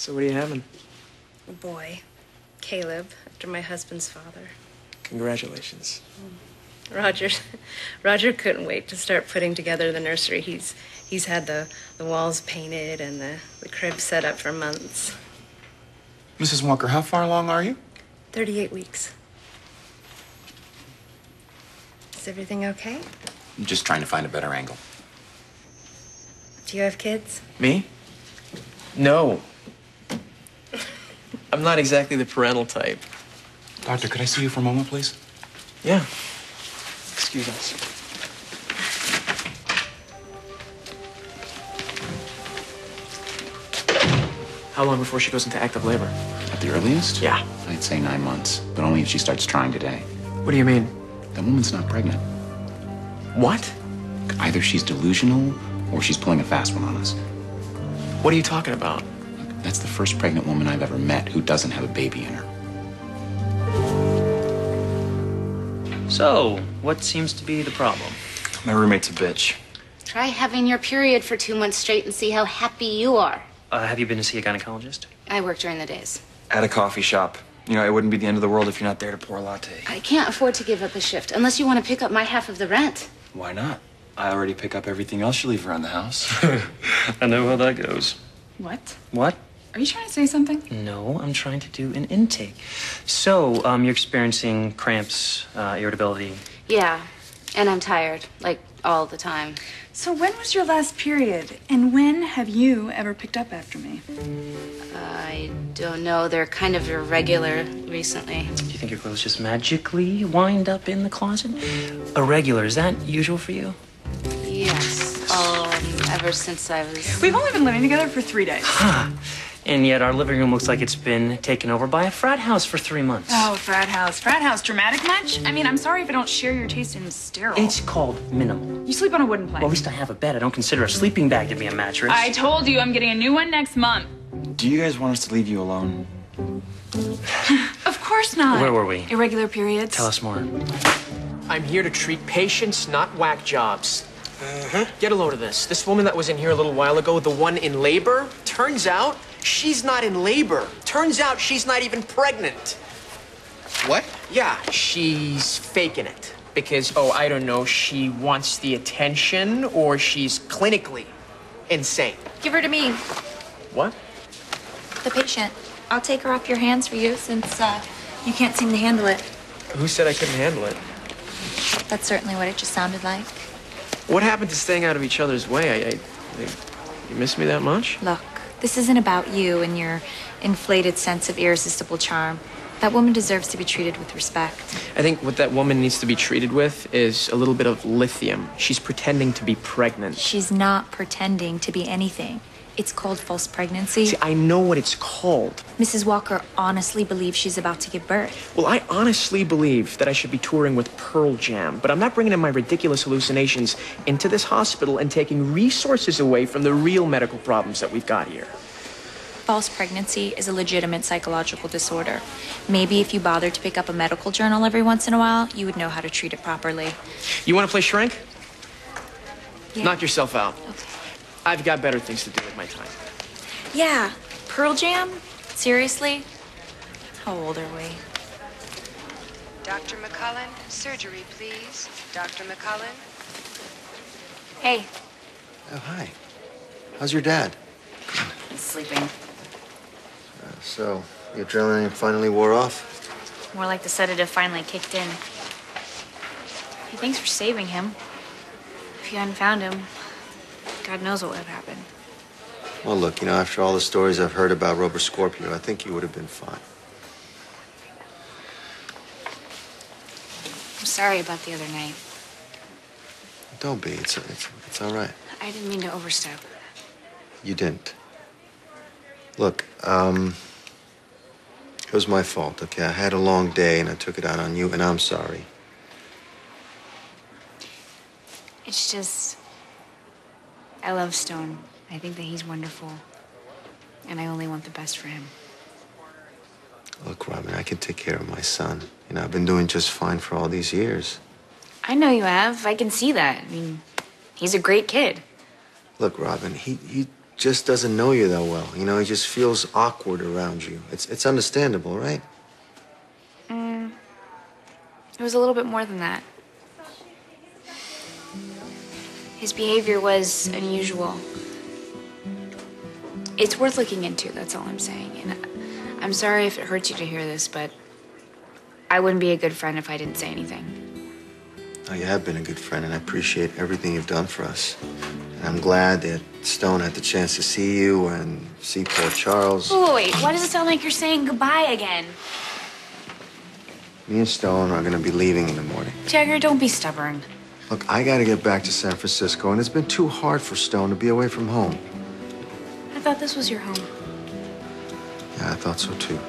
So what are you having? A boy, Caleb, after my husband's father. Congratulations. Roger couldn't wait to start putting together the nursery. He's had the walls painted and the crib set up for months. Mrs. Walker, how far along are you? 38 weeks. Is everything okay? I'm just trying to find a better angle. Do you have kids? Me? No. I'm not exactly the parental type. Doctor, could I see you for a moment, please? Yeah. Excuse us. How long before she goes into active labor? At the earliest? Yeah. I'd say 9 months, but only if she starts trying today. What do you mean? That woman's not pregnant. What? Either she's delusional or she's pulling a fast one on us. What are you talking about? That's the first pregnant woman I've ever met who doesn't have a baby in her. So, what seems to be the problem? My roommate's a bitch. Try having your period for 2 months straight and see how happy you are. Have you been to see a gynecologist? I work during the days. At a coffee shop. You know, it wouldn't be the end of the world if you're not there to pour a latte. I can't afford to give up a shift unless you want to pick up my half of the rent. Why not? I already pick up everything else you leave around the house. I know how that goes. What? What? Are you trying to say something? No, I'm trying to do an intake. So, you're experiencing cramps, irritability. Yeah, and I'm tired, like all the time. So when was your last period? And when have you ever picked up after me? I don't know. They're kind of irregular recently. Do you think your clothes just magically wind up in the closet? Irregular, is that usual for you? Yes, ever since I was... We've only been living together for 3 days. And yet our living room looks like it's been taken over by a frat house for 3 months. Oh, frat house. Frat house, dramatic much? I mean, I'm sorry if I don't share your taste in sterile. It's called minimal. You sleep on a wooden plank. Well, at least I have a bed. I don't consider a sleeping bag to be a mattress. I told you I'm getting a new one next month. Do you guys want us to leave you alone? Of course not. Where were we? Irregular periods. Tell us more. I'm here to treat patients, not whack jobs. Get a load of this. This woman that was in here a little while ago, the one in labor, turns out she's not in labor. Turns out she's not even pregnant. What? Yeah, she's faking it. Because, oh, I don't know, she wants the attention or she's clinically insane. Give her to me, What? the patient. I'll take her off your hands for you since you can't seem to handle it. Who said I couldn't handle it? That's certainly what it just sounded like. What happened to staying out of each other's way? You miss me that much? Look, this isn't about you and your inflated sense of irresistible charm. That woman deserves to be treated with respect. I think what that woman needs to be treated with is a little bit of lithium. She's pretending to be pregnant. She's not pretending to be anything. It's called false pregnancy. See, I know what it's called. Mrs. Walker honestly believes she's about to give birth. Well, I honestly believe that I should be touring with Pearl Jam, but I'm not bringing in my ridiculous hallucinations into this hospital and taking resources away from the real medical problems that we've got here. False pregnancy is a legitimate psychological disorder. Maybe if you bothered to pick up a medical journal every once in a while, you would know how to treat it properly. You want to play shrink? Yeah. Knock yourself out. Okay. I've got better things to do with my time. Yeah, Pearl Jam? Seriously? How old are we? Dr. McCullen, surgery, please. Dr. McCullen. Hey, Oh, hi. How's your dad? he's sleeping. So, your adrenaline finally wore off? More like the sedative finally kicked in. Hey, thanks for saving him. If you hadn't found him, God knows what would have happened. Well, look, after all the stories I've heard about Rubber Scorpio, I think you would have been fine. I'm sorry about the other night. Don't be. It's all right. I didn't mean to overstep. You didn't. Look, it was my fault, okay? I had a long day and I took it out on you, and I'm sorry. It's just... I love Stone. I think that he's wonderful. And I only want the best for him. Look, Robin, I can take care of my son. I've been doing just fine for all these years. I know you have. I can see that. I mean, he's a great kid. Look, Robin, he just doesn't know you that well. You know, he just feels awkward around you. It's understandable, right? It was a little bit more than that. His behavior was unusual. It's worth looking into, that's all I'm saying. And I'm sorry if it hurts you to hear this, but I wouldn't be a good friend if I didn't say anything. Oh, you have been a good friend, and I appreciate everything you've done for us. And I'm glad that Stone had the chance to see you and see poor Charles. Oh, wait, why does it sound like you're saying goodbye again? Me and Stone are gonna be leaving in the morning. Jagger, don't be stubborn. Look, I gotta get back to San Francisco, and it's been too hard for Stone to be away from home. I thought this was your home. Yeah, I thought so too.